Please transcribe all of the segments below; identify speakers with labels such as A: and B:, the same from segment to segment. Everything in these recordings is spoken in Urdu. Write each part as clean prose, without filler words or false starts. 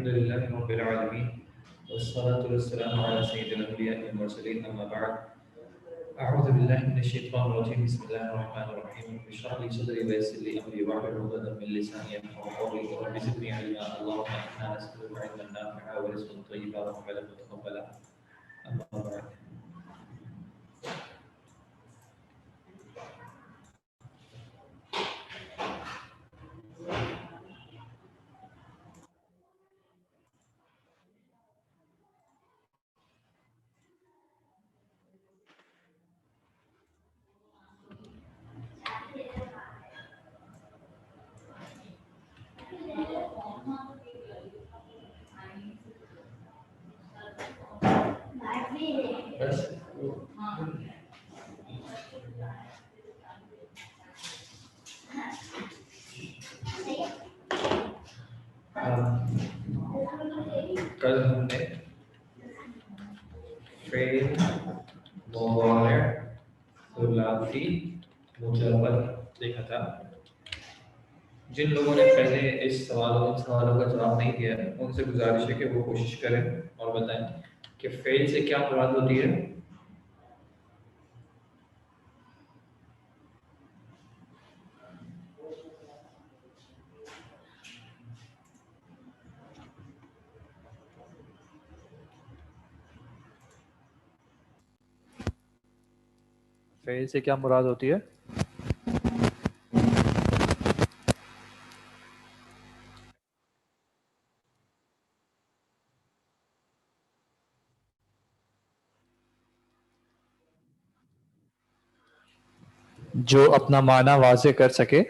A: لله رب العالمين والصلاة والسلام على سيد الأنبياء والمرسلين أما بعد أعوذ بالله من الشيطان الرجيم بسم الله الرحمن الرحيم اشرح لي صدري ويسر لي أمري واحلل عقدة من لساني يفقهوا قولي رب زدني علما اللهم إنا نسألك علما نافعا ورزقا طيبا وعملا متقبلا أما بعد. کل ہم نے فعل مضارع ثلاثی مجرد دیکھا تھا. جن لوگوں نے پہلے اس سوالوں کا جواب نہیں دیا ان سے گزارش ہے کہ وہ کوشش کریں اور بتائیں کہ فعل سے کیا مراد ہوتی ہے. فعل سے کیا مراد ہوتی ہے؟ جو اپنا معنی واضح کر سکے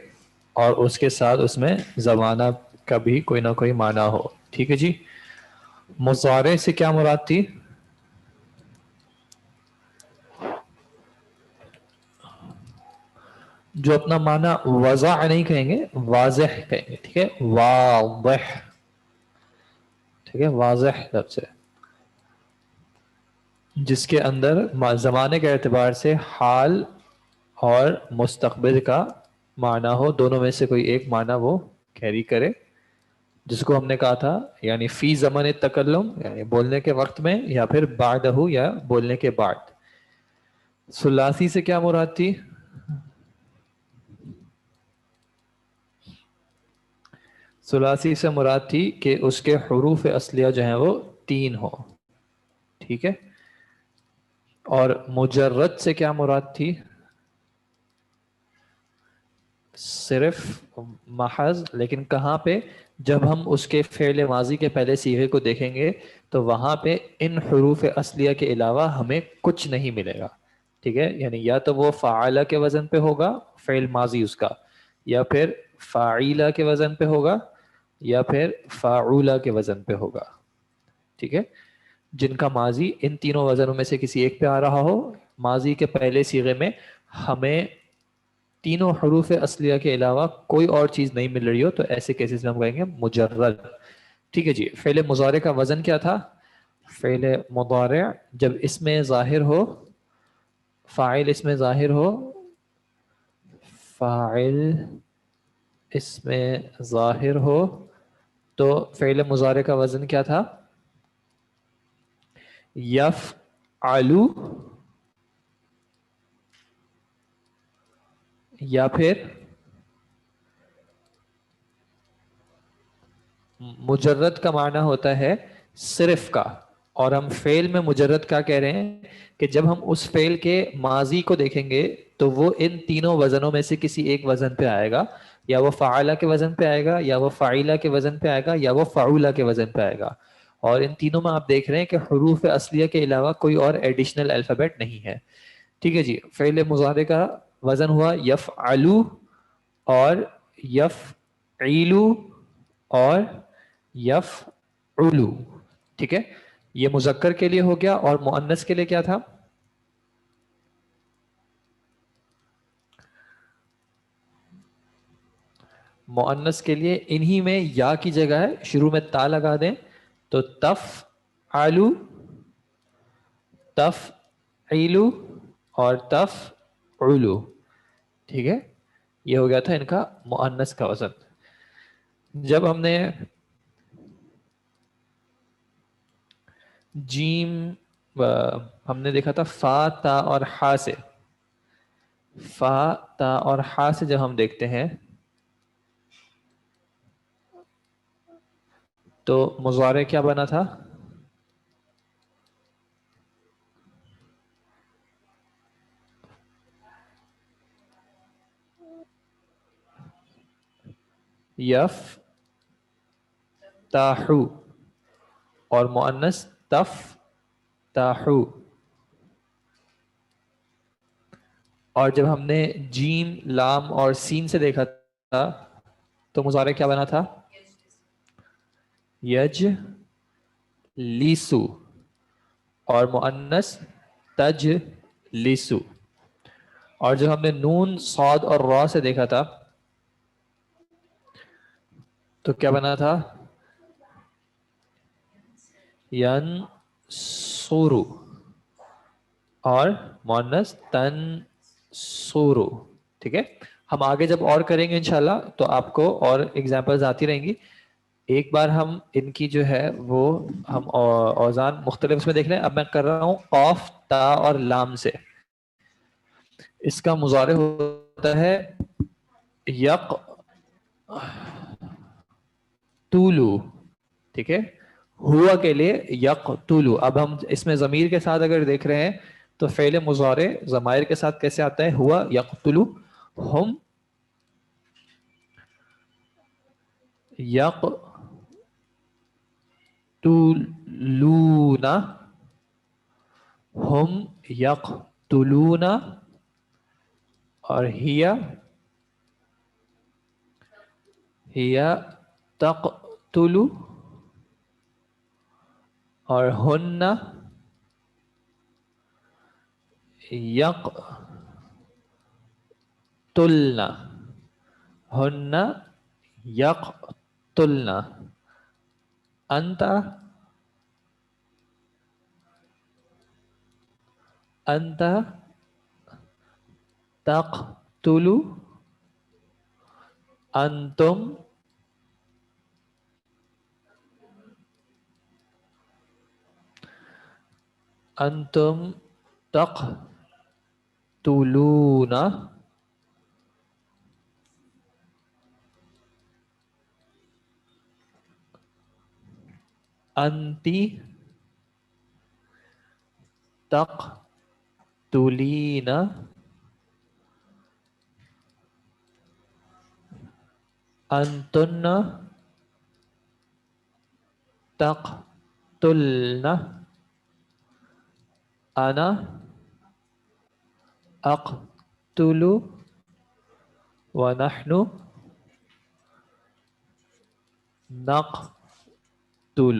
A: اور اس کے ساتھ اس میں زمانہ کا بھی کوئی نہ کوئی معنی ہو. ٹھیک ہے جی. مضارع سے کیا مراد تھی؟ جو اپنا معنی وضع نہیں کہیں گے واضح کہیں گے. ٹھیک ہے واضح. ٹھیک ہے واضح لفظ ہے جس کے اندر زمانے کے اعتبار سے حال اور مستقبل کا معنی ہو. دونوں میں سے کوئی ایک معنی وہ کیری کرے جس کو ہم نے کہا تھا یعنی فی زمن تکلم یعنی بولنے کے وقت میں یا پھر بعدہ یا بولنے کے بعد. ثلاثی سے کیا مراد تھی؟ ثلاثی سے مراد تھی کہ اس کے حروف اصلیہ جو ہیں وہ 3 ہوں. ٹھیک ہے. اور مجرد سے کیا مراد تھی؟ صرف محض. لیکن کہاں پہ؟ جب ہم اس کے فعل ماضی کے پہلے صیغے کو دیکھیں گے تو وہاں پہ ان حروف اصلیہ کے علاوہ ہمیں کچھ نہیں ملے گا. ٹھیک ہے. یعنی یا تو وہ فعالہ کے وزن پہ ہوگا فعل ماضی اس کا, یا پھر فاعیلہ کے وزن پہ ہوگا, یا پھر فاعولہ کے وزن پہ ہوگا. ٹھیک ہے. جن کا ماضی ان تینوں وزنوں میں سے کسی ایک پہ آ رہا ہو. ماضی کے پہلے صیغے میں ہمیں تینوں حروف اصلیہ کے علاوہ کوئی اور چیز نہیں مل رہی ہو تو ایسے کیسز میں ہم کہیں گے مجرد. ٹھیک ہے جی. فعل مضارع کا وزن کیا تھا؟ فعل مضارع جب اس میں ظاہر ہو, فاعل اس میں ظاہر ہو, فاعل اس میں ظاہر ہو تو فعل مضارع کا وزن کیا تھا؟ یفعلو یا پھر مجرد کا معنی ہوتا ہے صرف کا. اور ہم فعل میں مجرد کیا کہہ رہے ہیں کہ جب ہم اس فعل کے ماضی کو دیکھیں گے تو وہ ان تینوں وزنوں میں سے کسی ایک وزن پہ آئے گا. یا وہ فعالہ کے وزن پہ آئے گا, یا وہ فاعلہ کے وزن پہ آئے گا, یا وہ فعولہ کے وزن پہ آئے گا. اور ان تینوں میں آپ دیکھ رہے ہیں کہ حروف اصلیہ کے علاوہ کوئی اور ایڈیشنل الفابیٹ نہیں ہے. ٹھیک ہے جی. فعل مضارع کا وزن ہوا یفعلو اور یفعیلو اور یفعلو. ٹھیک ہے. یہ مذکر کے لیے ہو گیا. اور مؤنث کے لیے کیا تھا؟ مؤنث کے لیے انہی میں یا کی جگہ ہے, شروع میں تا لگا دیں تو تفعلو, تفعیلو اور تفعلو. ٹھیک ہے. یہ ہو گیا تھا ان کا مؤنث کا وزن. جب ہم نے جیم ہم نے دیکھا تھا فا تا اور ہا سے. فا تا اور ہا سے جب ہم دیکھتے ہیں تو مضارع کیا بنا تھا؟ یف تاحو اور مؤنث تف تاحو. اور جب ہم نے جیم لام اور سین سے دیکھا تھا تو مضارع کیا بنا تھا؟ یج لیسو اور مؤنث تج لیسو. اور جب ہم نے نون صاد اور را سے دیکھا تھا تو کیا بنا تھا؟ ین سورو اور مؤنث تن سورو. ٹھیک ہے، ہم آگے جب اور کریں گے انشاءاللہ تو آپ کو اور ایگزامپلز آتی رہیں گی. ایک بار ہم ان کی جو ہے وہ ہم اوزان مختلف اس میں دیکھ لیں. اب میں کر رہا ہوں قاف تا اور لام سے. اس کا مضارع ہوتا ہے یک تولو. ٹھیک ہے، ہوا کے لیے یک تولو. اب ہم اس میں ضمیر کے ساتھ اگر دیکھ رہے ہیں تو فعل مضارع ضمائر کے ساتھ کیسے آتا ہے؟ ہوا یقتلو، ہم یقتلون، ہم یقتلون، اور ہی تقتل، اور ہن یقتلن، ہن یقتلن. انت انت تقتل، انتم انتم تقتلون، انتی تقتلین، انتن تقتلن، انا اقتل، ونحن نقتل.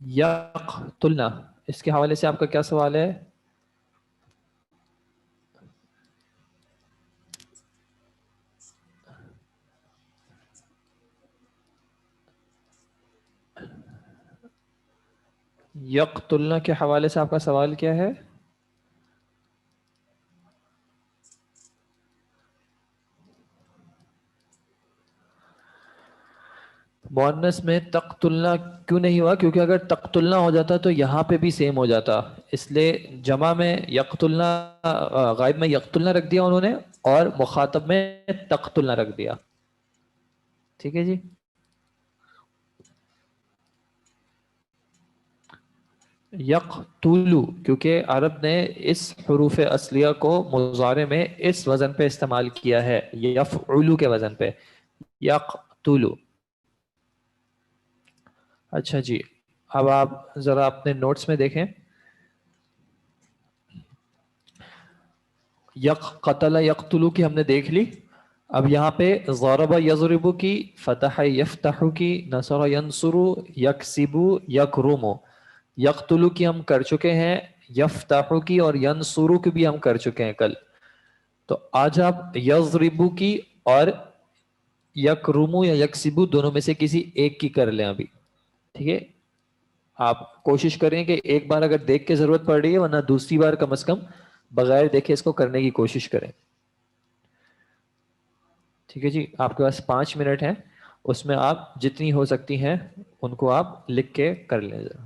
A: یقتلنا، اس کے حوالے سے آپ کا کیا سوال ہے؟ یقتلنا کے حوالے سے آپ کا سوال کیا ہے؟ مؤنث میں تقتلنا کیوں نہیں ہوا؟ کیونکہ اگر تقتلنا ہو جاتا تو یہاں پہ بھی سیم ہو جاتا. اس لیے جمع میں یقتلنا، غائب میں یقتلنا رکھ دیا انہوں نے، اور مخاطب میں تقتلنا رکھ دیا. ٹھیک ہے جی. یقتلو کیونکہ عرب نے اس حروف اصلیہ کو مضارع میں اس وزن پہ استعمال کیا ہے، یفعلو کے وزن پہ. یقتلو. اچھا جی، اب آپ ذرا اپنے نوٹس میں دیکھیں. قتل یقتلو کی ہم نے دیکھ لی. اب یہاں پہ ضرب یضرب کی، فتح یفتح کی، نصر ینصر، یکسب یکرم. یقتلو کی ہم کر چکے ہیں، یفتح کی اور ینصر کی بھی ہم کر چکے ہیں کل. تو آج آپ یضرب کی اور یکرم یا یکسب دونوں میں سے کسی ایک کی کر لیں ابھی. ٹھیک ہے، آپ کوشش کریں کہ ایک بار اگر دیکھ کے ضرورت پڑ رہی ہے، ورنہ دوسری بار کم از کم بغیر دیکھے اس کو کرنے کی کوشش کریں. ٹھیک ہے جی، آپ کے پاس 5 منٹ ہیں، اس میں آپ جتنی ہو سکتی ہیں ان کو آپ لکھ کے کر لیں ذرا.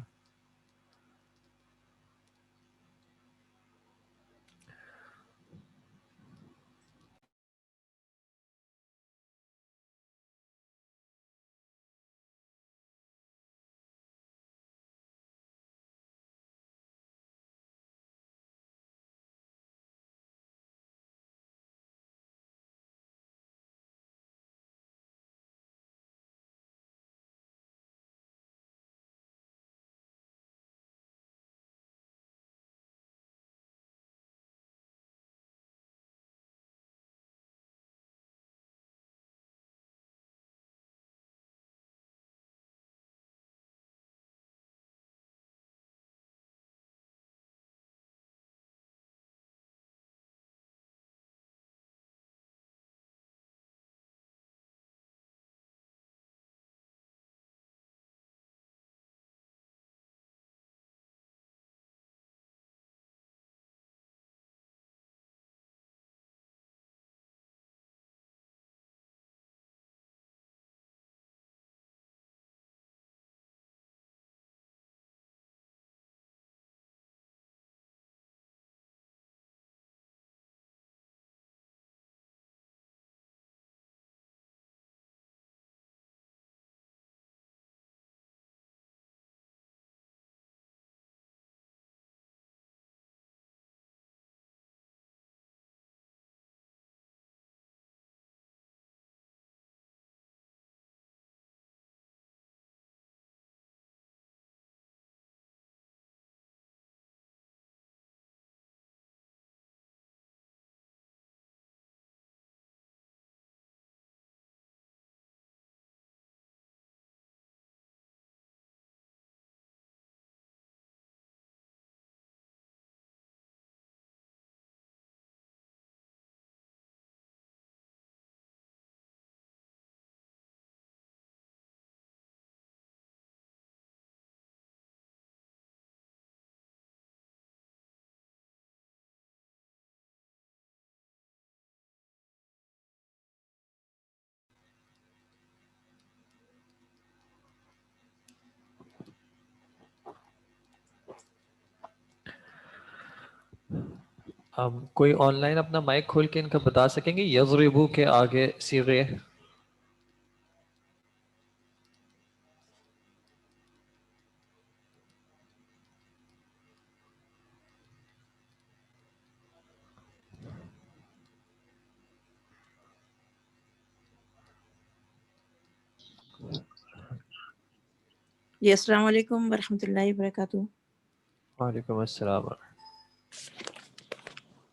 A: کوئی آن لائن اپنا مائک کھول کے ان کا بتا سکیں گے یضربو کے آگے صیغے؟
B: جی السلام علیکم ورحمۃ اللہ وبرکاتہ.
A: وعلیکم السلام.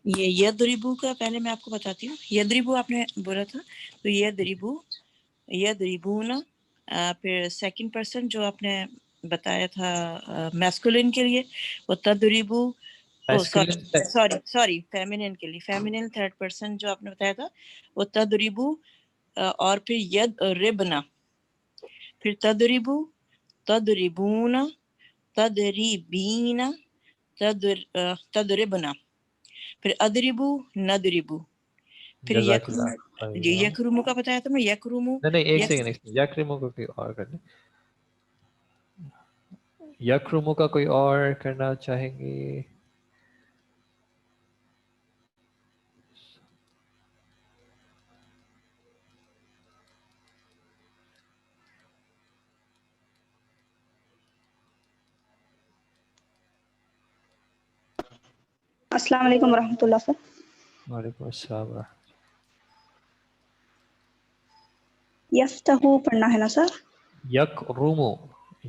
B: یہ یدربو کا پہلے میں آپ کو بتاتی ہوں. یدربو آپ نے بولا تھا تو یدربو، یدربون، پھر سیکنڈ پرسن جو آپ نے بتایا تھا میسکولین کے لیے وہ تدریبو، سوری فیمینن کے لیے فیمینن تھرڈ پرسن جو آپ نے بتایا تھا وہ تدریبو، اور پھر ید ربنا، پھر تدریبو، تدریبون، تدریبین، تدربنا، پھر ادربو، ندربو، پھر
A: جزاک
B: یکرم.
A: اللہ
B: جی
A: خیر.
B: یکرمو کا بتایا تھا میں، یکرمو.
A: نہیں ایک سیکنڈ، یکرمو کو کوئی اور کر لیں. یکرمو کا کوئی اور کرنا چاہیں گے؟
C: السلام علیکم ورحمۃ اللہ سر.
A: وعلیکم السلام.
C: یفتحو پڑھنا ہے نا سر؟
A: یکرمو،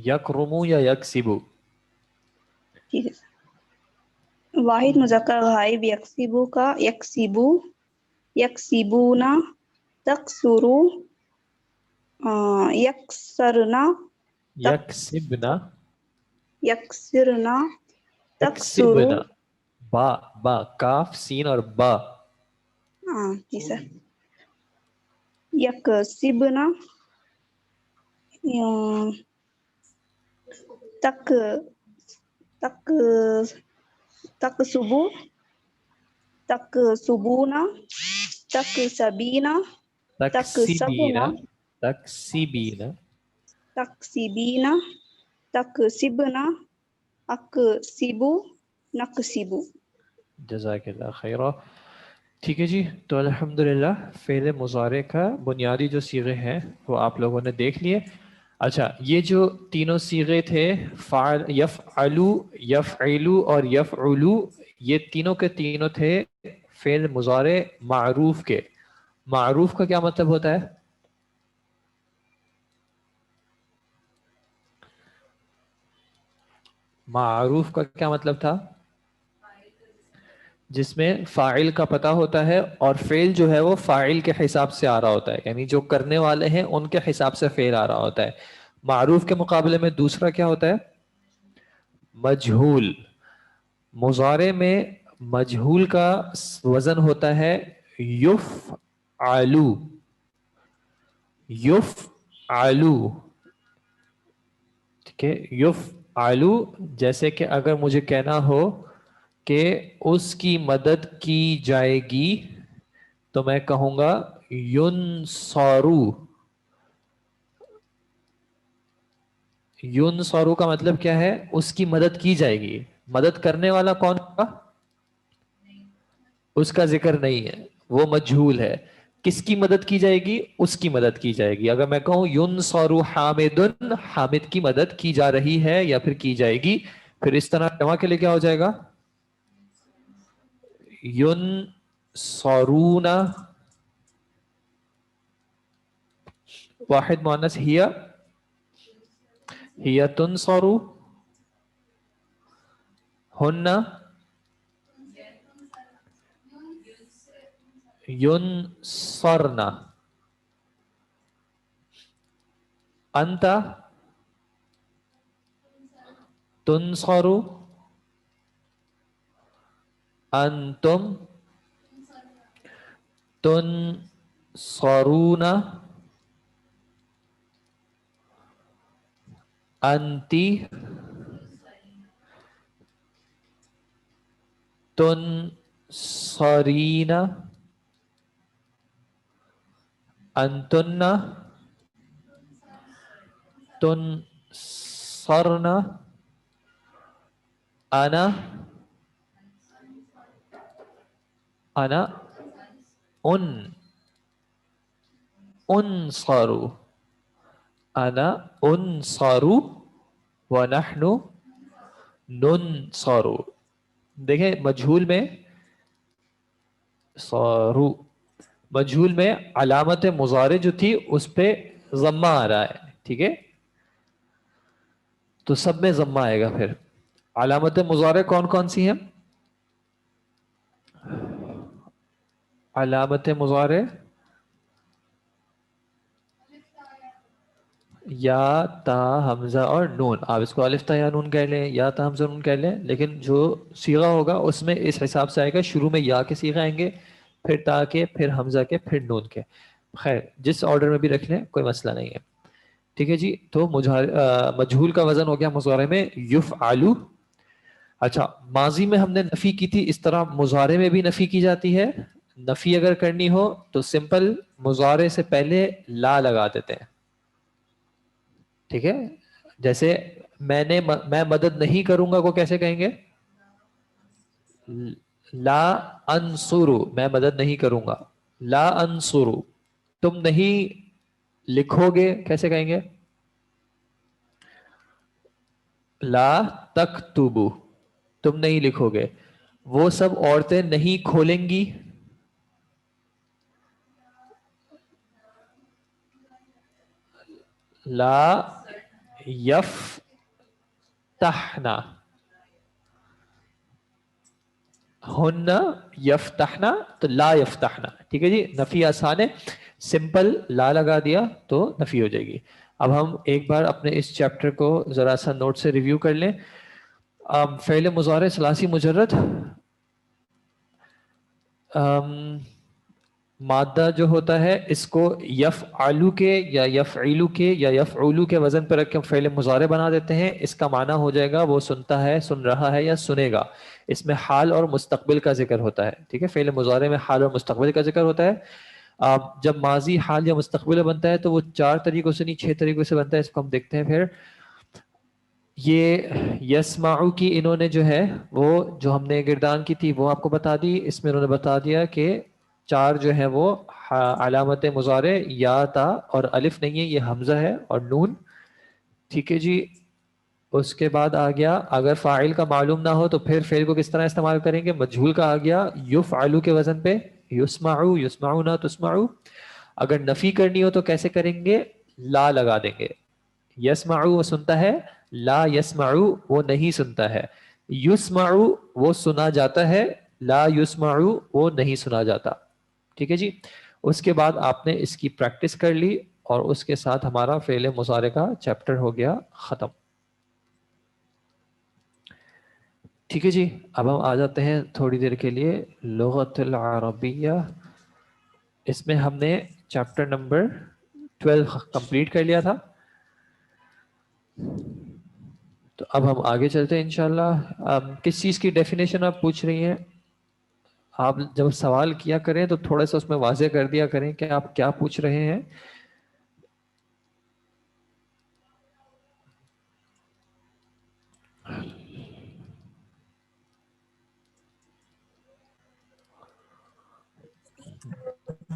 A: یکرمو یا یکسبو؟
C: ٹھیک ہے سر. واحد مذکر غائب یکسبو کا یکسبو، یکسبونا، تکسرو، یکسرنا،
A: یکسبنا،
C: یکسرنا، تکسرو.
A: یکسبنا، با با کاف سین اور با.
C: جی سر. یکسبنا، تک تک تکسبو، تک سبونا، تک سبینا،
A: تکسبینا، تکسبینا،
C: تکسبینا، تکسبنا، اکسبو، نکسبو.
A: جزاک اللہ خیرہ. ٹھیک ہے جی. تو الحمدللہ فعل مضارع کا بنیادی جو صیغے ہیں وہ آپ لوگوں نے دیکھ لیے. اچھا، یہ جو تینوں صیغے تھے فعل، یفعلو، یفعلو اور یفعلو، یہ تینوں کے تینوں تھے فعل مضارع معروف کے. معروف کا کیا مطلب ہوتا ہے؟ معروف کا کیا مطلب تھا؟ جس میں فاعل کا پتہ ہوتا ہے اور فعل جو ہے وہ فاعل کے حساب سے آ رہا ہوتا ہے، یعنی جو کرنے والے ہیں ان کے حساب سے فعل آ رہا ہوتا ہے. معروف کے مقابلے میں دوسرا کیا ہوتا ہے؟ مجہول. مضارع میں مجہول کا وزن ہوتا ہے یفعلو. یفعلو، ٹھیک ہے، یفعلو. جیسے کہ اگر مجھے کہنا ہو کہ اس کی مدد کی جائے گی تو میں کہوں گا ینصرو. ینصرو کا مطلب کیا ہے؟ اس کی مدد کی جائے گی. مدد کرنے والا کون ہوگا؟ اس کا ذکر نہیں ہے، وہ مجہول ہے. کس کی مدد کی جائے گی؟ اس کی مدد کی جائے گی. اگر میں کہوں ینصرو حامد، حامد کی مدد کی جا رہی ہے یا پھر کی جائے گی، پھر اس طرح جمع کے لیے کیا ہو جائے گا؟ ینصرون. واحد مؤنث ہی تنصر، ہن ینصرن، انت تنصر، انتم تنصرون، انتی تنصرین، انتن تنصرن، انا انصر، انا انصر ونحن ننصر. دیکھیں مجہول میں صارو، مجہول میں علامت مضارع جو تھی اس پہ ضمہ آ رہا ہے، ٹھیک ہے، تو سب میں ضمہ آئے گا. پھر علامت مضارع کون کون سی ہیں؟ علامت مضارع یا تا حمزہ اور نون. آپ اس کو الف تا یا نون کہہ لیں، یا تا حمزہ نون کہہ لیں، لیکن جو صیغہ ہوگا اس میں اس حساب سے آئے گا. شروع میں یا کے صیغہ آئیں گے، پھر تا کے، پھر حمزہ کے، پھر نون کے. خیر جس آرڈر میں بھی رکھ لیں کوئی مسئلہ نہیں ہے. ٹھیک ہے جی. تو مجہول کا وزن ہو گیا مضارع میں یفعلو. اچھا، ماضی میں ہم نے نفی کی تھی، اس طرح مضارع میں بھی نفی کی جاتی ہے. نفی اگر کرنی ہو تو سمپل مضارع سے پہلے لا لگا دیتے ہیں، ٹھیک ہے. جیسے میں مدد نہیں کروں گا کو کیسے کہیں گے؟ لا انصرو، میں مدد نہیں کروں گا. لا انصرو. تم نہیں لکھو گے کیسے کہیں گے؟ لا تکتبو، تم نہیں لکھو گے. وہ سب عورتیں نہیں کھولیں گی. لا یفتحنا، ہن یفتحنا تو لا یفتحنا. ٹھیک ہے جی. نفی آسان ہے، سمپل لا لگا دیا تو نفی ہو جائے گی. اب ہم ایک بار اپنے اس چیپٹر کو ذرا سا نوٹ سے ریویو کر لیں. فعل مضارع ثلاثی مجرد، مادہ جو ہوتا ہے اس کو یفعلو کے یا یفعلو کے یا یفعلو کے وزن پر رکھ کے فعل مضارع بنا دیتے ہیں. اس کا معنی ہو جائے گا وہ سنتا ہے، سن رہا ہے یا سنے گا. اس میں حال اور مستقبل کا ذکر ہوتا ہے، ٹھیک ہے. فعل مضارع میں حال اور مستقبل کا ذکر ہوتا ہے. آپ جب ماضی حال یا مستقبل بنتا ہے تو وہ 4 طریقوں سے نہیں 6 طریقوں سے بنتا ہے. اس کو ہم دیکھتے ہیں. پھر یہ یسمعو کی انہوں نے جو ہے وہ جو ہم نے گردان کی تھی وہ آپ کو بتا دی. اس میں انہوں نے بتا دیا کہ 4 جو ہے وہ علامت مضارع یا تا اور الف نہیں ہے, یہ حمزہ ہے اور نون. ٹھیک ہے جی. اس کے بعد آ گیا اگر فاعل کا معلوم نہ ہو تو پھر فعل کو کس طرح استعمال کریں گے. مجہول کا آ گیا یفعلو کے وزن پہ, یسمعو یسمعونا تسمعو. اگر نفی کرنی ہو تو کیسے کریں گے, لا لگا دیں گے. یسمعو وہ سنتا ہے, لا یسمعو وہ نہیں سنتا ہے. یسمعو وہ سنا جاتا ہے, لا یسمعو وہ نہیں سنا جاتا. ٹھیک ہے جی. اس کے بعد آپ نے اس کی پریکٹس کر لی اور اس کے ساتھ ہمارا فعل مضارع کا چیپٹر ہو گیا ختم. ٹھیک ہے جی. اب ہم آ جاتے ہیں تھوڑی دیر کے لیے لغت العربیہ. اس میں ہم نے چیپٹر نمبر 12 کمپلیٹ کر لیا تھا. تو اب ہم آگے چلتے ہیں انشاءاللہ. کس چیز کی ڈیفینیشن آپ پوچھ رہی ہیں؟ آپ جب سوال کیا کریں تو تھوڑا سا اس میں واضح کر دیا کریں کہ آپ کیا پوچھ رہے ہیں.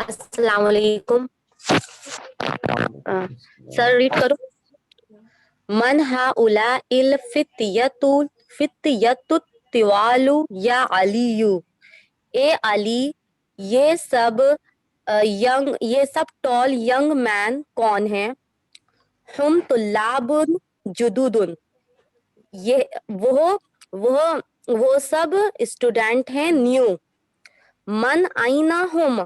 D: السلام علیکم. سر ریڈ کرو. من هؤلاء الفتية الطوال یا علی. اے علی یہ سب ٹال ینگ مین کون ہیں؟ ہم طلاب جدود وہ سب اسٹوڈینٹ ہیں نیو. من آئینہ ہم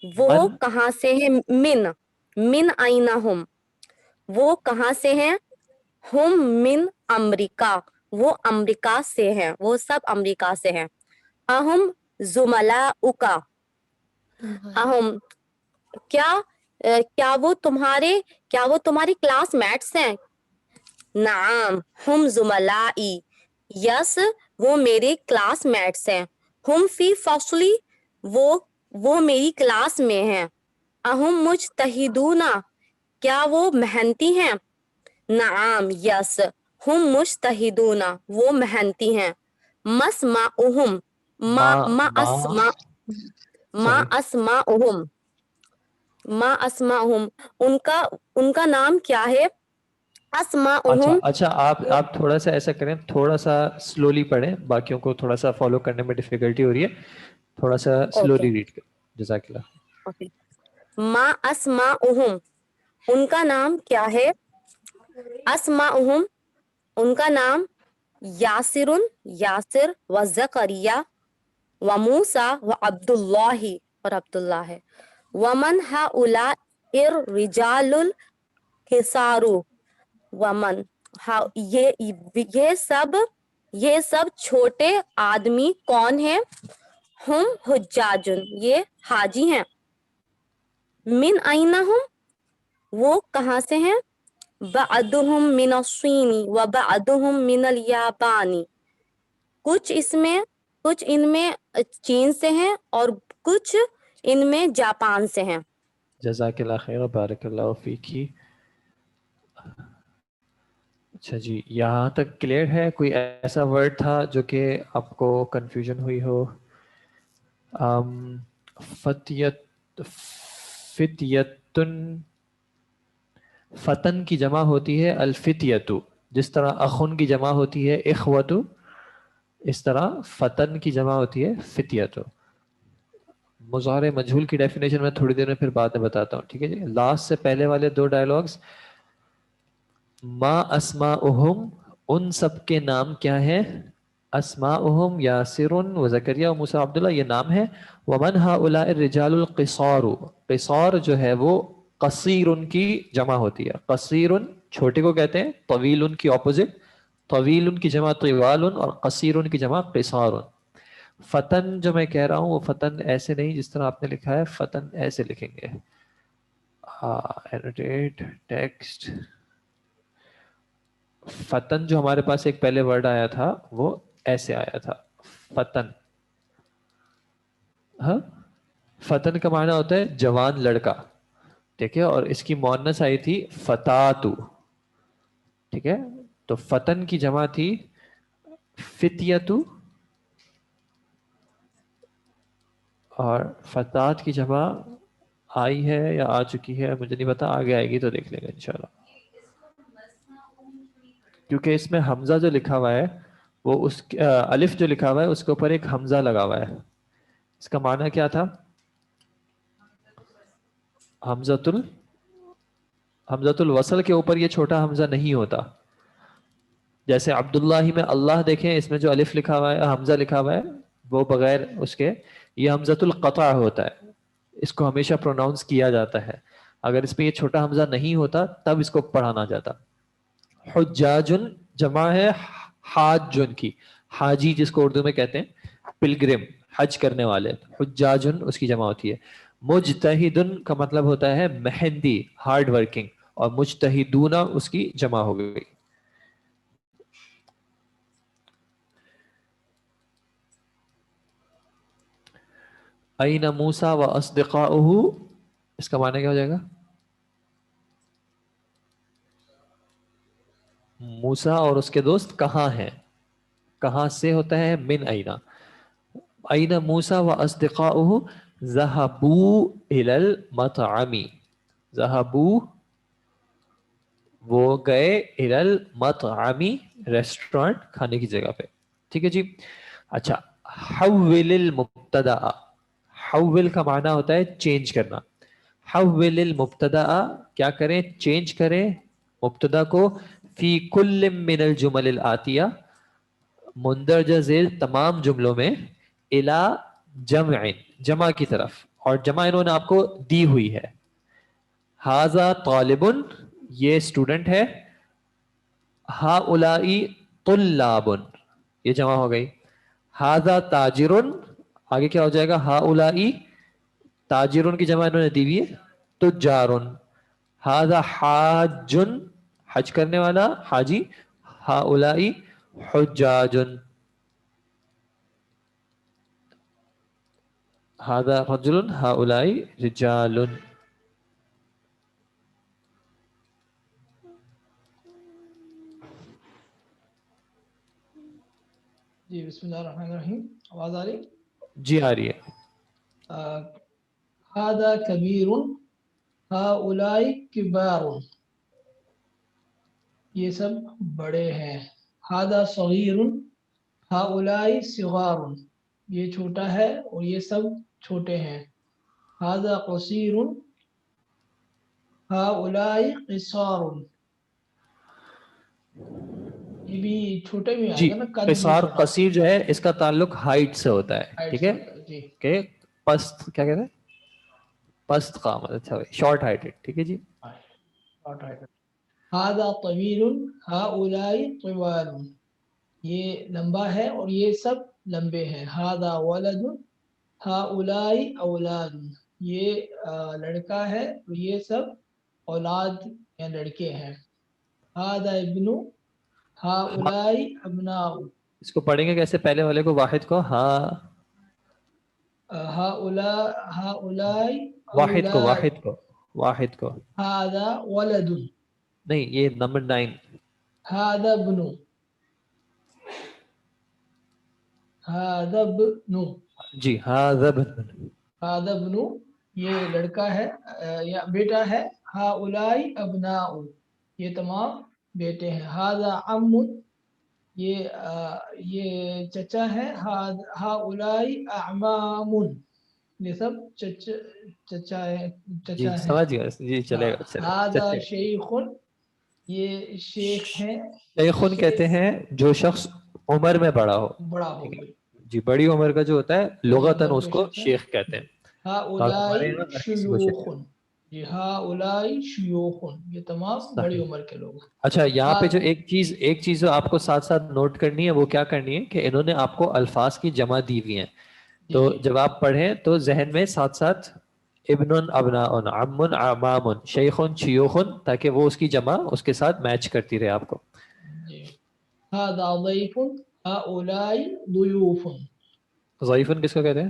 D: وہ
A: من
D: کہاں سے ہیں؟ من آئینہ ہم وہ کہاں سے ہیں؟ ہم من امریکہ وہ امریکہ سے ہیں, وہ سب امریکہ سے ہیں. اہم زملاؤکا اہم کیا وہ تمہاری کلاس میٹس ہیں؟ نعم ہم زملائی یس وہ میرے کلاس میٹس ہیں. ہم فی فصلی وہ میری کلاس میں ہیں. اہم مجتہدون کیا وہ محنتی ہیں؟ نعم یس ہم مجتہدون وہ محنتی ہیں. مسمعہم ما
A: سوری
D: اسمعہم ان کا نام کیا ہے؟ اسمعہم
A: اچھا آپ تھوڑا سا ایسا کریں, تھوڑا سا سلولی پڑھیں, باقیوں کو تھوڑا سا فالو کرنے میں ڈیفیکلٹی ہو رہی ہے. تھوڑا سا
D: اوکے
A: سلولی ریڈ کریں. جزاک اللہ.
D: اوکے. ما اسمعہم ان کا نام کیا ہے؟ اسمعہم ان کا نام یاسر و زکریا و موسیٰ و عبداللہ اور عبداللہ ہے. ومن ہؤلاء الرجال القصار ومن یہ سب چھوٹے آدمی کون ہیں؟ ہم حجاجن یہ حاجی ہیں. من آئینہ ہم وہ کہاں سے ہیں؟ بعدہم من الصین و بعدہم من الیابان کچھ ان میں چین سے ہیں اور کچھ ان میں جاپان سے ہیں.
A: جزاک اللہ خیر, بارک اللہ فیکی. اچھا جی, یہاں تک کلیئر ہے؟ کوئی ایسا ورڈ تھا جو کہ آپ کو کنفیوژن ہوئی ہو؟ فتیتن, فتن کی جمع ہوتی ہے الفتیتو, جس طرح اخن کی جمع ہوتی ہے اخوتو, اس طرح فتن کی جمع ہوتی ہے فتیتو. مضارع مجہول کی ڈیفینیشن میں تھوڑی دیر میں پھر بعد میں بتاتا ہوں. ٹھیک ہے جی. لاسٹ سے پہلے والے 2 ڈائلاگز, ما اسماؤہم ان سب کے نام کیا ہیں؟ اسماؤہم یاسر و زکریا و موسیٰ عبداللہ یہ نام ہے. ومن ہؤلاء الرجال القصار, قصار جو ہے وہ قصیر کی جمع ہوتی ہے. قصیر چھوٹے کو کہتے ہیں, طویل کی اپوزٹ, طویل کی جمع طوال اور قصیر کی جمع قصار. فتن جو میں کہہ رہا ہوں وہ فتن ایسے نہیں جس طرح آپ نے لکھا ہے, فتن ایسے لکھیں گے. انوٹیٹ ٹیکسٹ. فتن جو ہمارے پاس ایک پہلے ورڈ آیا تھا وہ ایسے آیا تھا فتن. ہاں فتن کا معنی ہوتا ہے جوان لڑکا، ٹھیک ہے، اور اس کی مؤنث آئی تھی فتاتو، ٹھیک ہے. تو فتن کی جمع تھی فتیتو، اور فتات کی جمع آئی ہے یا آ چکی ہے مجھے نہیں پتا، آگے آئے گی تو دیکھ لیں گے انشاءاللہ. کیونکہ اس میں حمزہ جو لکھا ہوا ہے وہ اس الف جو لکھا ہوا ہے اس کے اوپر ایک حمزہ لگا ہوا ہے. اس کا معنی کیا تھا؟ حمزۃ الوصل کے اوپر یہ چھوٹا حمزہ نہیں ہوتا. جیسے عبداللہ میں اللہ دیکھیں، اس میں جو الف لکھا ہوا ہے حمزہ لکھا ہوا ہے وہ بغیر اس کے یہ حمزۃ القطع ہوتا ہے، اس کو ہمیشہ پروناؤنس کیا جاتا ہے. اگر اس میں یہ چھوٹا حمزہ نہیں ہوتا تب اس کو پڑھانا جاتا. حجاجن جمع ہے حاجن کی، حاجی جس کو اردو میں کہتے ہیں پلگرم، حج کرنے والے، حجاجن اس کی جمع ہوتی ہے. مجتہدن کا مطلب ہوتا ہے محنتی، ہارڈ ورکنگ، اور مجتہدون اس کی جمع ہو گئی. این موسیٰ و اصدقاؤہ، اس کا معنی کیا ہو جائے گا؟ موسیٰ اور اس کے دوست کہاں ہیں؟ کہاں سے ہوتا ہے من اینا. این موسیٰ و اصدقاؤہ ذہبوا الی المطعم، ذہبوا وہ گئے الی المطعم ریسٹورانٹ، کھانے کی جگہ پہ. ٹھیک ہے جی. اچھا، حول المبتدا، حول کا معنی ہوتا ہے چینج کرنا. حول المبتدا، کیا کریں؟ چینج کریں مبتدا کو، فی کل من الجمل الآتیہ مندرجہ ذیل تمام جملوں میں، الی جمع جمع کی طرف، اور جمع انہوں نے آپ کو دی ہوئی ہے. ھذا طالب یہ اسٹوڈنٹ ہے، ہؤلاء طلاب یہ جمع ہو گئی. ھذا تاجر آگے کیا ہو جائے گا؟ ہؤلاء تاجرون کی جمع انہوں نے دی ہوئی ہے تجار. ھذا حاج حج کرنے والا حاجی، ہؤلاء حجاج. ھذا رجل ہؤلاء رجال.
E: جی بسم اللہ الرحمن الرحیم. آواز آ رہی؟
A: جی آ رہی ہے.
E: ھذا کبیر ھؤلاء کبار، یہ سب بڑے ہیں. ھذا صغیر ھؤلاء صغار، یہ چھوٹا ہے اور یہ سب چھوٹے ہیں. ھذا قصیر ھؤلاء قصار، یہ بھی چھوٹے میں آئے
A: جی
E: گا نا، قد بھی
A: قصار
E: چھوٹا
A: قصیر جو ہے اس کا تعلق ہائٹ سے ہوتا ہے.
E: ہائٹ
A: ٹھیک
E: سے
A: ہے
E: ہوتا ہے. جی
A: کہ پست کیا کہتے ہیں؟ پست قامت. اچھا بھائی شارٹ ہائٹڈ. ٹھیک ہے جی.
E: ھذا طویل ھؤلاء طوال، یہ لمبا ہے اور یہ سب لمبے ہیں. ھذا ولد ھؤلاء اولاد، یہ لڑکا ہے اور یہ سب اولاد یا لڑکے ہیں. ھذا ابن ھؤلاء ابناء،
A: اس کو پڑھیں گے کیسے؟ پہلے والے کو واحد کو ہاں،
E: ھؤلاء
A: واحد کو
E: اولاد.
A: واحد کو واحد کو
E: ھذا ولد
A: نہیں، یہ نمبر 9.
E: ھذا ابن ھذا ابن
A: جی ھذا ابن،
E: ھذا ابن یہ لڑکا ہے یا بیٹا ہے. ھؤلاء ابناء، یہ تمام بیٹے ہیں. ھذا عم، یہ چچا ہے. ھؤلاء اعمام، یہ سب چچا ہے.
A: جی سمجھ گیا. جی چلے گا.
E: ھذا
A: چلے.
E: شیخ، یہ شیخ ہیں.
A: شیخن کہتے ہیں جو شخص عمر میں بڑا ہو.
E: بڑا ہو
A: ٹھیک ہے
E: گئی.
A: جی، بڑی عمر کا جو ہوتا ہے لغتاً
E: عمر
A: اس
E: جو
A: کو
E: شخص ہے.
A: شیخ کہتے ہیں. اور
E: ھؤلاء
A: ہمارے یہاں ہر کسی کو شیخ
E: شیوخ، یہ ھؤلاء شیوخ، یہ تمام بڑی
A: صحیح.
E: عمر کے لوگ ہیں.
A: اچھا یہاں پہ جو ایک چیز جو آپ کو ساتھ ساتھ نوٹ کرنی ہے وہ کیا کرنی ہے کہ انہوں نے آپ کو الفاظ کی جمع دی ہوئی ہیں.
E: جی
A: تو
E: جی
A: جب آپ پڑھیں تو ذہن میں ساتھ ساتھ ابن ابناء عم اعمام شیخ شیوخ، تاکہ وہ اس کی جمع اس کے ساتھ میچ کرتی رہے آپ کو.
E: جی. ھذا ضیف ھؤلاء ضیوف،
A: ضعیفن کس کو کہتے ہیں؟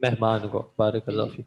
A: مہمان کو. بارک اللہ فیک.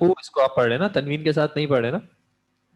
A: او, اس کو آپ پڑھ رہے نا, تنوین کے ساتھ نہیں پڑھ رہے نا.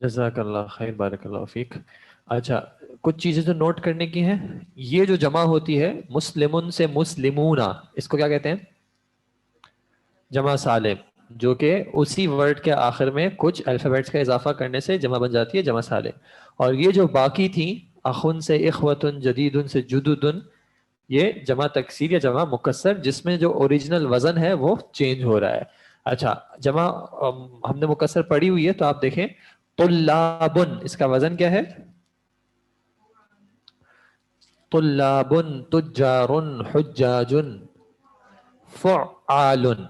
A: جزاک اللہ خیر, بارک اللہ فیک. اچھا, کچھ چیزیں جو نوٹ کرنے کی ہیں. یہ جو جمع ہوتی ہے مسلمن سے مسلمون, اس کو کیا کہتے ہیں؟ جمع سالم, جو کہ اسی ورڈ کے آخر میں کچھ الفابیٹس کا اضافہ کرنے سے جمع بن جاتی ہے جمع سالم. اور یہ جو باقی تھیں, اخن سے اخوتن, جدیدن سے جدودن, یہ جمع تکسیر یا جمع مکسر, جس میں جو اوریجنل وزن ہے وہ چینج ہو رہا ہے. اچھا, جمع ہم نے مکسر پڑھی ہوئی ہے, تو آپ دیکھیں طلابن, اس کا وزن کیا ہے؟ طلابن, تجارن, حجاجن, فعالن.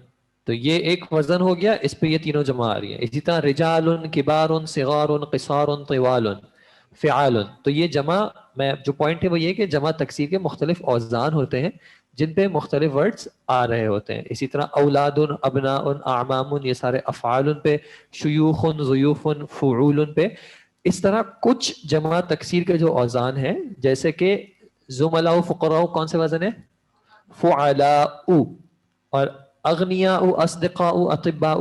A: تو یہ ایک وزن ہو گیا, اس پہ یہ تینوں جمع آ رہی ہیں. اسی طرح رجالن, کبارن, صغارن, قصارن, طوالن, فعالن. تو یہ جمع میں جو پوائنٹ ہے وہ یہ کہ جمع تکسیر کے مختلف اوزان ہوتے ہیں جن پہ مختلف ورڈز آ رہے ہوتے ہیں. اسی طرح اولادن, ابناءن, اعمامن, یہ سارے افعالن پہ, شیوخن, ضیوفن, فعولن پہ. اس طرح کچھ جمع تکسیر کے جو اوزان ہیں, جیسے کہ زملاء, فقراء, کون سے وزن ہے؟ فعلاء. اور اغنیاء, اصدقاء, اطباء,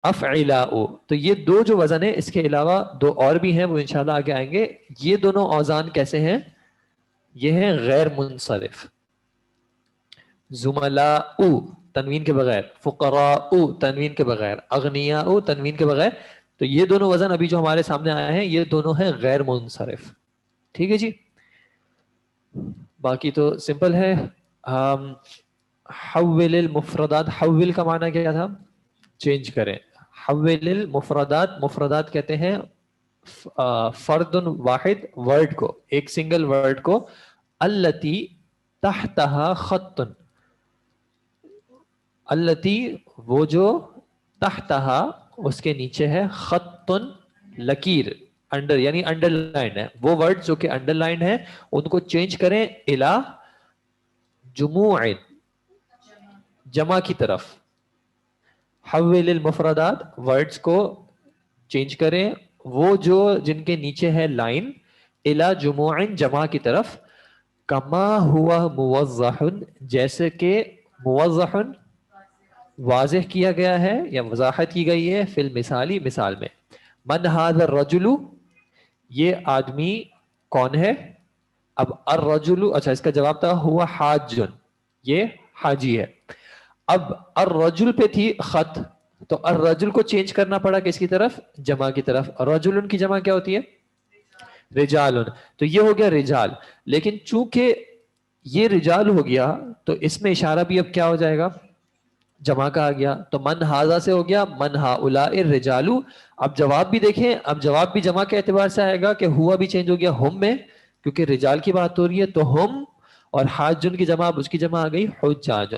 A: افعلاء. تو یہ دو جو وزن ہیں, اس کے علاوہ دو اور بھی ہیں, وہ انشاءاللہ آگے آئیں گے. یہ دونوں اوزان کیسے ہیں؟ یہ ہیں غیر منصرف. زملاء تنوین کے بغیر, فقراء تنوین کے بغیر, اغنیاء تنوین کے بغیر. تو یہ دونوں وزن ابھی جو ہمارے سامنے آئے ہیں, یہ دونوں ہیں غیر منصرف. ٹھیک ہے جی, باقی تو سمپل ہے. حول المفردات, حول کا معنی کیا تھا؟ چینج کریں. حول المفردات, مفردات کہتے ہیں فرد واحد ورڈ کو, ایک سنگل ورڈ کو. التی تحتہا خط, التی وہ جو, تحتہا اس کے نیچے ہے, خط لکیر, انڈر یعنی انڈر لائن ہے. وہ ورڈ جو کہ انڈر لائن ہے ان کو چینج کریں الی جموع, جمع کی طرف. حول المفردات, ورڈز کو چینج کریں وہ جو جن کے نیچے ہے لائن, الی جموع, جمع کی طرف. کما ہوا موضح, جیسے کہ موضح واضح کیا گیا ہے یا وضاحت کی گئی ہے, فی المثالی, مثال میں. من ھذا الرجل, یہ آدمی کون ہے؟ اب الرجل, اچھا اس کا جواب تھا ہوا حاج, یہ حاجی ہے. اب الرجل پہ تھی خط, تو الرجل کو چینج کرنا پڑا کس کی طرف؟ جمع کی طرف. رجل کی جمع کیا ہوتی ہے؟ رجال. تو یہ ہو گیا رجال. لیکن چونکہ یہ رجال ہو گیا تو اس میں اشارہ بھی اب کیا ہو جائے گا؟ جمع کا آ گیا تو من ہاذا سے ہو گیا من ہاؤلاء الرجالو. اب جواب بھی دیکھیں, اب جواب بھی جمع کے اعتبار سے آئے گا کہ ہوا بھی چینج ہو گیا ہم میں, کیونکہ رجال کی بات ہو رہی ہے تو ہم, اور حاجن کی جمع اب اس کی جمع آ گئی حجاج.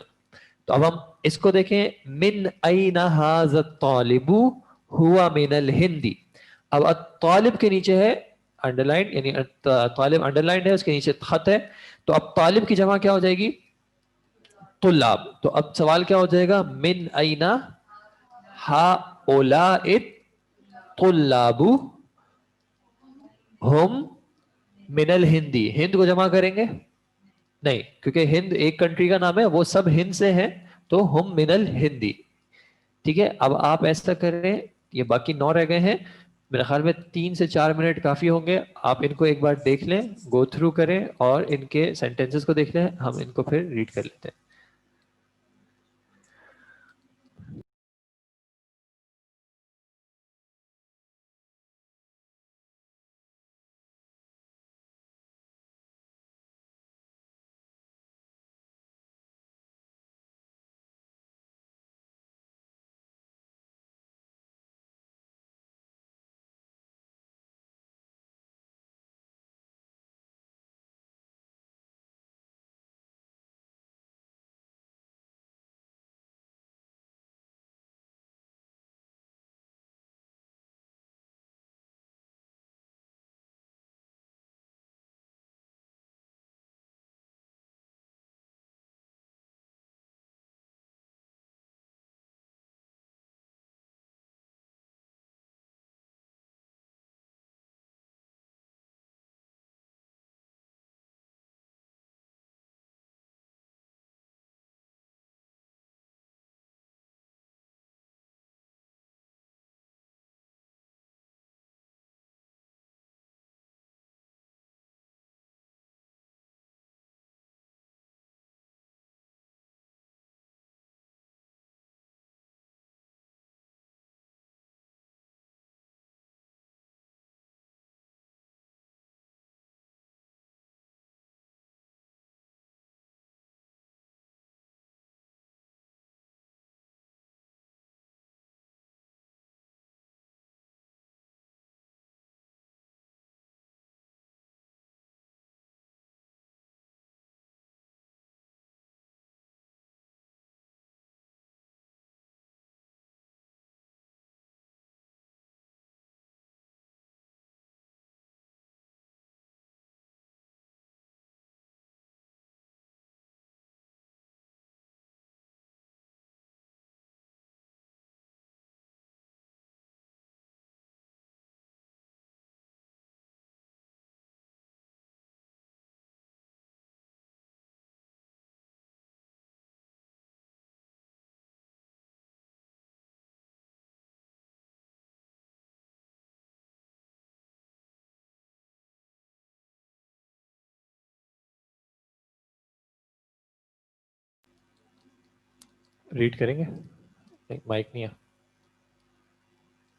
A: تو اب ہم اس کو دیکھیں, من این ھذا الطالب ہوا من الہندی. اب طالب کے نیچے ہے انڈر لائن, یعنی طالب انڈر لائن ہے, اس کے نیچے خط ہے, تو اب طالب کی جمع کیا ہو جائے گی طلاب. تو اب سوال کیا ہو جائے گا من این ھؤلاء الطلاب ہم من الہندی. ہند کو جمع کریں گے نہیں, کیونکہ ہند ایک کنٹری کا نام ہے, وہ سب ہند سے ہیں, تو ہم من الہندی. ٹھیک ہے, اب آپ ایسا کریں, یہ باقی 9 رہ گئے ہیں, میرے خیال میں 3 سے 4 منٹ کافی ہوں گے. آپ ان کو ایک بار دیکھ لیں, گو تھرو کریں, اور ان کے سینٹینسز کو دیکھ لیں, ہم ان کو پھر ریڈ کر لیتے ہیں. ریڈ کریں گے, نہیں مائک نہیں ہے,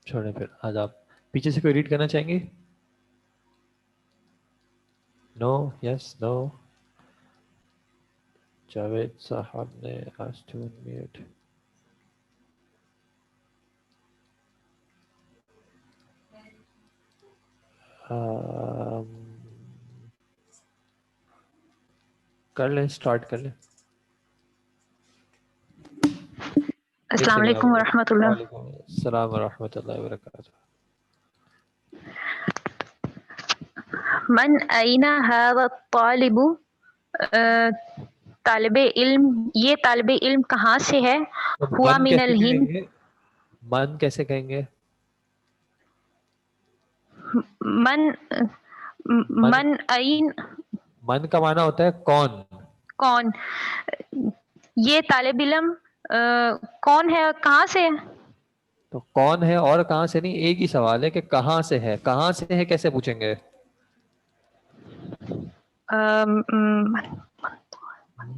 A: چھوڑیں پھر. آج آپ پیچھے سے کوئی ریڈ کرنا چاہیں گے؟ نو, یس, نو. جاوید صاحب نے آج ٹو میٹ. کر لیں, اسٹارٹ کر لیں.
F: السلام علیکم ورحمۃ اللہ.
A: وعلیکم السلام ورحمۃ اللہ وبرکاتہ.
F: من این ھذا الطالب, طالب علم, یہ طالب علم کہاں سے ہے؟ ہوا
A: من
F: من
A: کیسے کہیں
F: الہند.
A: گے؟ من کیسے کہیں گے؟
F: من من این,
A: من کا معنی ہوتا ہے کون.
F: کون, یہ طالب علم کون ہے, کہاں سے ہے؟
A: تو کون ہے اور کہاں سے نہیں, ایک ہی سوال ہے کہ کہاں سے ہے. کہاں سے ہے کیسے پوچھیں گے؟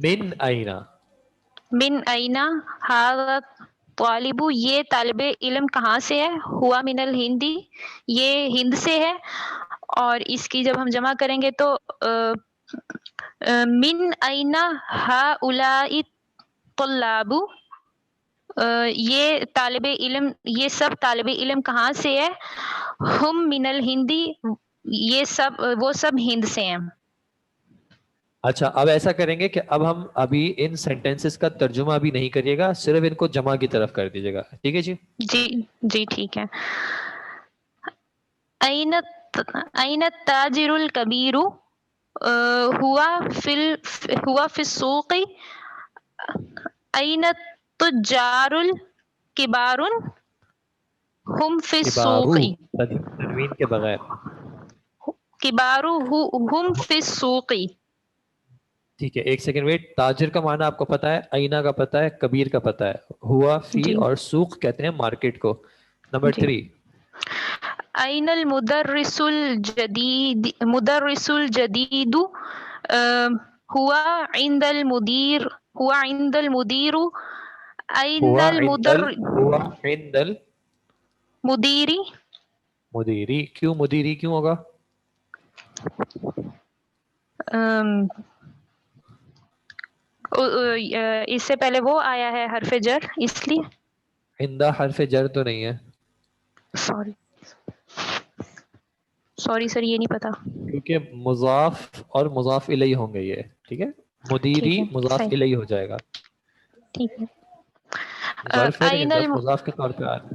A: من اینا.
F: من این ھذا طالب, یہ طالب علم کہاں سے ہے؟ ہوا من الہندی, یہ ہند سے ہے. اور اس کی جب ہم جمع کریں گے تو من این ھؤلاء الطلاب, یہ طالب علم، یہ سب طالب علم کہاں سے ہے؟ ہم من الہندی، یہ سب وہ سب ہند سے ہیں.
A: اچھا اب ایسا کریں گے کہ اب ہم ابھی ان سینٹینسز کا ترجمہ ابھی نہیں کریے گا، صرف ان کو جمع کی طرف کر دیجیے گا، ٹھیک ہے جی؟
F: جی جی ٹھیک ہے. این این التاجر الکبیر ہوا فی السوق. این التجار الکبار ہم فی السوق.
A: کبارو تنوین کے بغیر.
F: کبار ہم فی السوق.
A: ٹھیک ہے، ایک سیکنڈ ویٹ. تاجر کا معنی آپ کو پتا ہے، آئینہ کا پتا ہے، کبیر کا پتا ہے، ہوا فی
F: جی
A: اور سوق کہتے ہیں مارکیٹ کو. نمبر
F: جی.
A: 3
F: این المدرس الجدید ہوا عند المدیر. ہوا عند المدیر. این
A: ہوا عند
F: المدیری.
A: المدیری. کیوں مدیری کیوں ہوگا؟
F: اس سے پہلے وہ آیا ہے حرف جر، اس لیے.
A: عند حرف جر تو نہیں ہے،
F: سوری سر، یہ نہیں پتا.
A: کیونکہ مضاف اور مضاف الیہ ہوں گے یہ، ٹھیک ہے؟
F: ٹھیک
A: مدیری
F: ہے
A: مضاف
F: صحیح،
A: الیہ ہو جائے گا.
F: ٹھیک ہے.
A: ظرف ہے لیکن
F: این
A: ظرف مضاف کے طور پہ آ رہا ہے.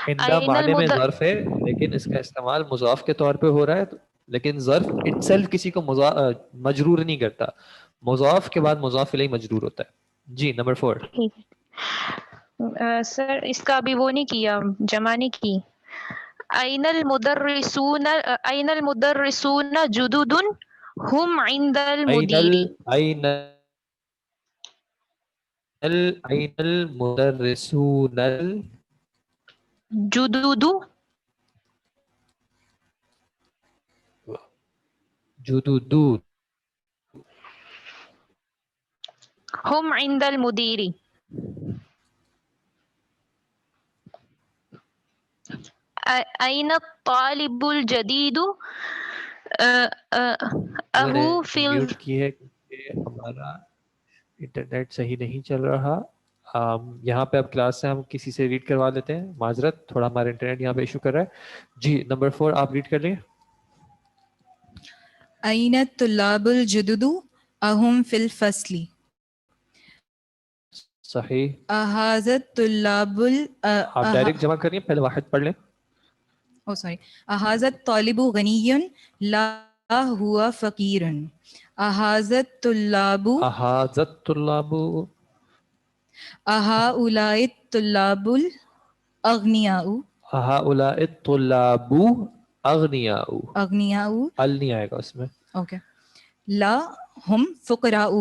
A: عندہ
F: این
A: معنی میں ظرف ہے لیکن اس کا استعمال مضاف کے طور پہ ہو رہا ہے، لیکن ظرف اٹسیلف کسی کو مجرور نہیں کرتا، مضاف کے بعد مضاف الیہ مجرور ہوتا ہے. جی نمبر 4
F: ٹھیک ہے. سر اس کا ابھی وہ نہیں کیا، جمع نہیں کی. این المدرسون جدد ہم عند المدیری.
A: این المدرسون
F: جدد
A: جدد
F: ہم عند المدیری. این الطالب الجدید اہو فی
A: میوٹ کی ہے کیونکہ ہمارا انٹرنیٹ صحیح نہیں چل رہا. یہاں پہ اب کلاس سے ہم کسی سے ریڈ کروا لیتے ہیں، معذرت تھوڑا ہمارا انٹرنیٹ یہاں پہ ایشو کر رہا ہے. جی نمبر 4 آپ ریڈ کر لیں.
G: أين الطلاب الجدد أهم في الفصل؟
A: صحیح.
G: أهذا الطلاب
A: آپ ڈائریکٹ جمع کریے، پہلے واحد پڑھ لیں.
G: أهذا الطالب غني لا هو فقير. أهذا الطلاب
A: أهذا الطلاب
G: أهؤلاء الطلاب الأغنياء.
A: أهؤلاء الطلاب أغنياء.
G: أغنياء
A: ال نہیں آئے گا اس میں.
G: اوكي. لا هم فقراء.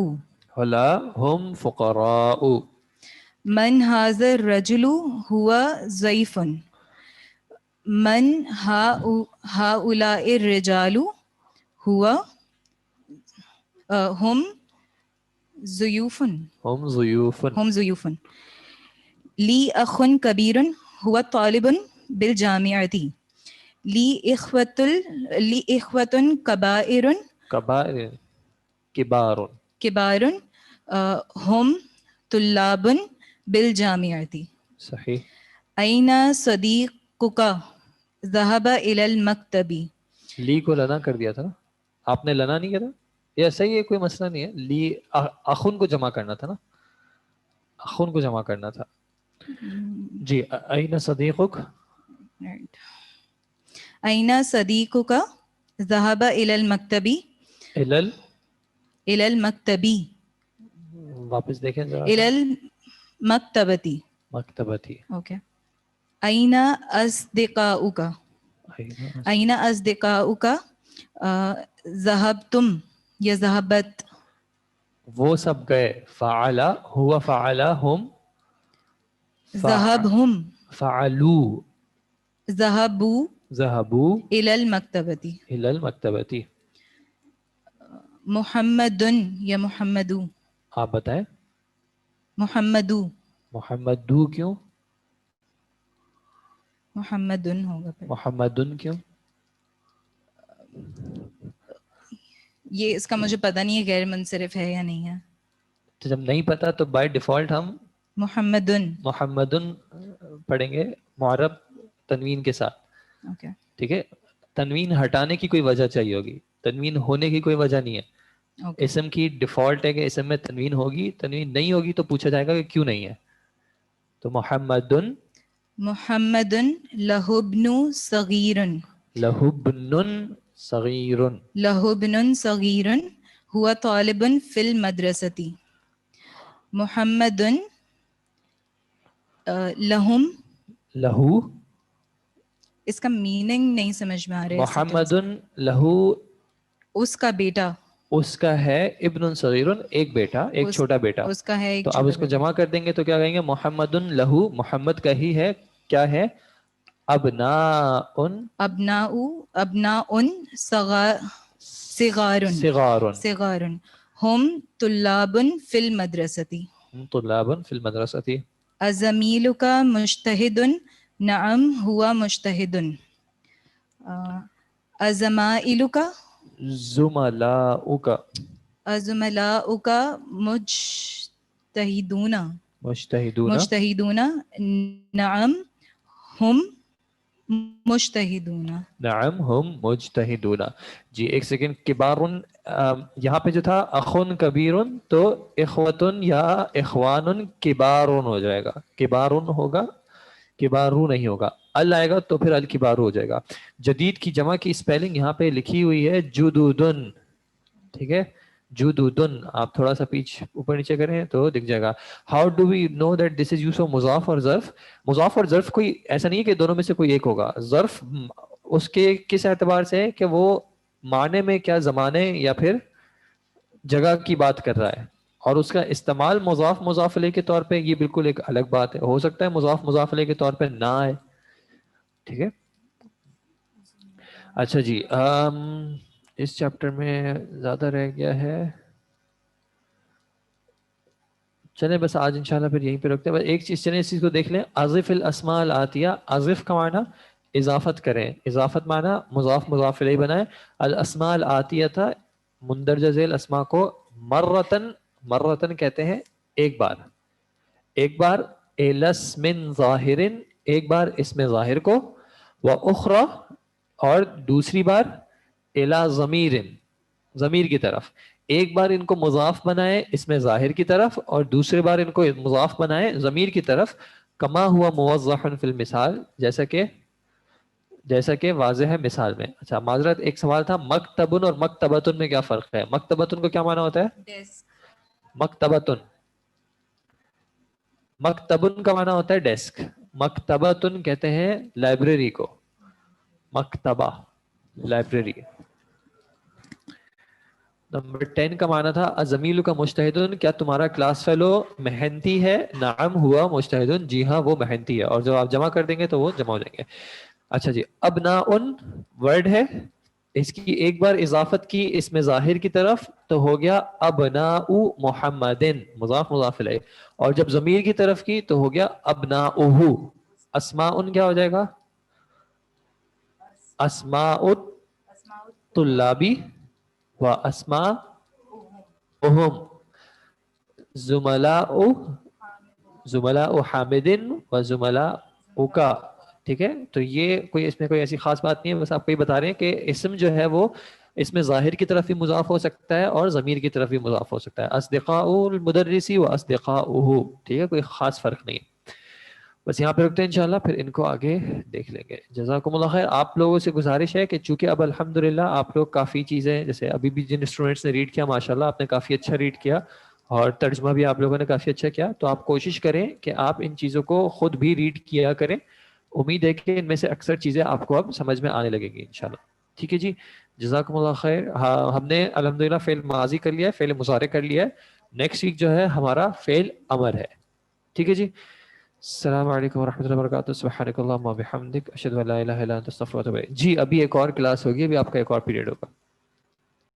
A: ولا هم فقراء.
G: من هذا الرجل هو ضيف. من هؤلاء الرجال هو هم ضيوف.
A: هم ضيوف.
G: هم ضيوف. لي أخ كبير هو طالب بالجامعة. لي إخوة كبائر كبار هم طلاب بالجامعة.
A: صحیح.
G: أين صديقك ذهب إلى المكتب.
A: لی کو لنا کر دیا تھا نا آپ نے، لنا نہیں کیا تھا؟ یہ صحیح ہے، کوئی مسئلہ نہیں ہے. لی اخن کو جمع کرنا تھا نا، اخن کو جمع کرنا تھا. جی این صدیقک.
G: أين صديقك ذهب إلى المكتب. إلى المكتب.
A: واپس دیکھیں ذرا.
G: إلى المكتبة.
A: مکتبتی.
G: اوكي. أين أصدقاؤك. أين أصدقاؤك ذهبتم یا ذهبت.
A: وہ سب گئے. فعل ہوا فعل ہم
G: ذهبهم
A: فعلوا
G: ذهبوا
A: ذهبوا
G: إلى المكتبة.
A: إلى المكتبة.
G: محمد یا محمد.
A: آپ بتائیں.
G: محمد.
A: محمد کیوں؟
G: محمد ہوگا پھر.
A: محمد کیوں؟
G: یہ اس کا مجھے پتہ نہیں ہے غیر منصرف ہے یا نہیں ہے.
A: تو جب نہیں پتا تو بائی ڈیفالٹ ہم
G: محمدن.
A: محمدن پڑھیں گے معرب تنوین کے ساتھ.
G: Okay.
A: ٹھیک ہے, تنوین ہٹانے کی کوئی وجہ چاہیے ہوگی, تنوین ہونے کی کوئی وجہ نہیں ہے.
G: Okay.
A: اسم کی ڈیفالٹ ہے کہ اسم میں تنوین ہوگی, تنوین نہیں ہوگی تو پوچھا جائے گا کہ کیوں نہیں ہے. تو محمدن
G: محمدن لہو ابن صغیرن.
A: لہو بنن صغیرن.
G: لہو ابن صغیرن ہوا طالب فی المدرستی. محمدن لہم,
A: لہو
G: اس کا میننگ نہیں سمجھ میں آ رہا ہے.
A: محمدن لہو
G: اس کا بیٹا,
A: اس کا ہے ابن صغیرن ایک بیٹا, ایک چھوٹا بیٹا.
G: اس کا ہے ایک
A: تو اب
G: چھوٹا
A: اس کو
G: بیٹا.
A: جمع کر دیں گے تو کیا کہیں گے, محمدن لہو, محمد کا ہی ہے, کیا ہے, ابناء
G: ابناء صغارن.
A: صغارن.
G: صغارن ہم طلاب فی المدرستی.
A: طلاب فی المدرسة.
G: ازمیلک مجتہد. نعم ہوا مجتہد. ازمائلک
A: زملاؤک
G: ازملاؤک مجتہدون.
A: مجتہدون.
G: مجتہدون. نعم ہم مجتہدون.
A: نعم ہم مجتہدون. جی ایک سیکنڈ, کبارن یہاں پہ جو تھا اخن کبیرن تو اخوتن یا اخوانن کبارن ہو جائے گا, کبارن ہوگا, کبارو نہیں ہوگا. ال آئے گا تو پھر الکبارو ہو جائے گا. جدید کی جمع کی اسپیلنگ یہاں پہ لکھی ہوئی ہے جدودن. ٹھیک ہے, جدودن. آپ تھوڑا سا پیچھ اوپر نیچے کریں تو دکھ جائے گا. How do we know that this is use for مضاف اور ظرف؟ مضاف اور ظرف کوئی ایسا نہیں ہے کہ دونوں میں سے کوئی ایک ہوگا. ظرف اس کے کس اعتبار سے کہ وہ معنی میں کیا زمانے یا پھر جگہ کی بات کر رہا ہے, اور اس کا استعمال مضاف مضاف علیہ کے طور پہ یہ بالکل ایک الگ بات ہے. ہو سکتا ہے مضاف مضاف علیہ کے طور پہ نہ آئے. ٹھیک ہے, اچھا جی. اس چیپٹر میں زیادہ رہ گیا ہے, چلیں بس آج انشاءاللہ پھر یہیں پہ رکھتے ہیں. بس ایک چیز چلیں اس چیز کو دیکھ لیں, عزف الاسماء الآتیہ. عزف کا معنی اضافت کریں, اضافت معنی مضاف مضاف الیہ بنائیں. الاسماء الآتیہ تھا مندرجہ ذیل اسماء کو مرتن, مرتن کہتے ہیں ایک بار, ایک بار الاسم ظاہر, ایک بار اسم ظاہر کو, واخرى اور دوسری بار الی ضمیر, ضمیر کی طرف. ایک بار ان کو مضاف بنائے اس میں ظاہر کی طرف, اور دوسری بار ان کو مضاف بنائے ضمیر کی طرف. کما ہوا موضح فی المثال, جیسا کہ واضح ہے مثال میں. اچھا معذرت, ایک سوال تھا, مکتبن اور مکتبتن میں کیا فرق ہے؟ مکتبتن کو کیا معنی ہوتا ہے؟ مکتبتن, مکتبن کا معنی ہوتا ہے ڈیسک, مکتبتن کہتے ہیں لائبریری کو, مکتبہ لائبریری. نمبر 10 کا معنی تھا ازمیل کا مجتہدن, کیا تمہارا کلاس فیلو محنتی ہے؟ نعم ہوا مجتہدن, جی ہاں وہ محنتی ہے. اور جب آپ جمع کر دیں گے تو وہ جمع ہو جائیں گے. اچھا جی, ابناءن ورڈ ہے, اس کی ایک بار اضافت کی اس میں ظاہر کی طرف تو ہو گیا ابناء محمدن, مضاف مضاف الیہ. اور جب ضمیر کی طرف کی تو ہو گیا ابناؤہ. اسماءن کیا ہو جائے گا؟ اسماء طلابی و اسماء اہم, زملاء حامدن و زملاء کا. ٹھیک ہے, تو یہ کوئی اس میں کوئی ایسی خاص بات نہیں ہے, بس آپ کو یہ بتا رہے ہیں کہ اسم جو ہے وہ اس میں ظاہر کی طرف بھی مضاف ہو سکتا ہے اور ضمیر کی طرف بھی مضاف ہو سکتا ہے. اصدقاء المدرسی و اصدقاؤہ. ٹھیک ہے, کوئی خاص فرق نہیں ہے. بس یہاں پہ رکھتے ہیں انشاءاللہ, پھر ان کو آگے دیکھ لیں گے. جزاکم اللہ خیر. آپ لوگوں سے گزارش ہے کہ چونکہ اب الحمدللہ آپ لوگ کافی چیزیں, جیسے ابھی بھی جن اسٹوڈنٹس نے ریڈ کیا ماشاءاللہ آپ نے کافی اچھا ریڈ کیا, اور ترجمہ بھی آپ لوگوں نے کافی اچھا کیا, تو آپ کوشش کریں کہ آپ ان چیزوں کو خود بھی ریڈ کیا کریں. امید ہے کہ ان میں سے اکثر چیزیں آپ کو اب سمجھ میں آنے لگیں گی انشاءاللہ. ٹھیک ہے جی, جزاکم اللہ خیر. ہم نے الحمدللہ فعل ماضی کر لیا ہے, فعل مضارع کر لیا ہے. نیکسٹ ویک جو ہے ہمارا فعل امر ہے. ٹھیک ہے جی. السلام علیکم ورحمۃ اللہ وبرکاتہ. سبحانک اللہم و بحمدک, اشہد ان لا الہ الا انت استغفرک و اتوب الیک. جی ابھی ایک اور کلاس ہوگی, ابھی آپ کا ایک اور پیریڈ ہوگا.